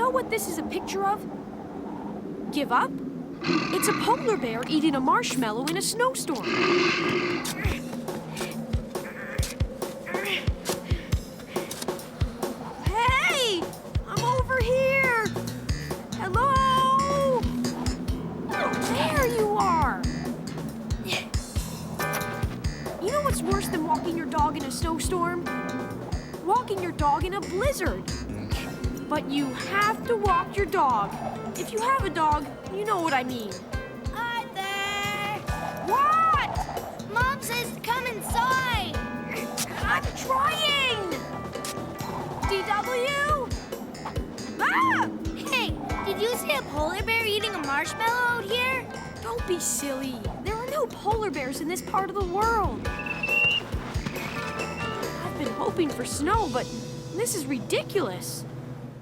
know what this is a picture of? Give up? It's a polar bear eating a marshmallow in a snowstorm. Hey! I'm over here! Hello? There you are! You know what's worse than walking your dog in a snowstorm? Walking your dog in a blizzard. But you have to walk your dog. If you have a dog, you know what I mean. Hi there! What? Mom says to come inside! I'm trying! DW? Ah! Hey, did you see a polar bear eating a marshmallow out here? Don't be silly. There are no polar bears in this part of the world. I've been hoping for snow, but this is ridiculous.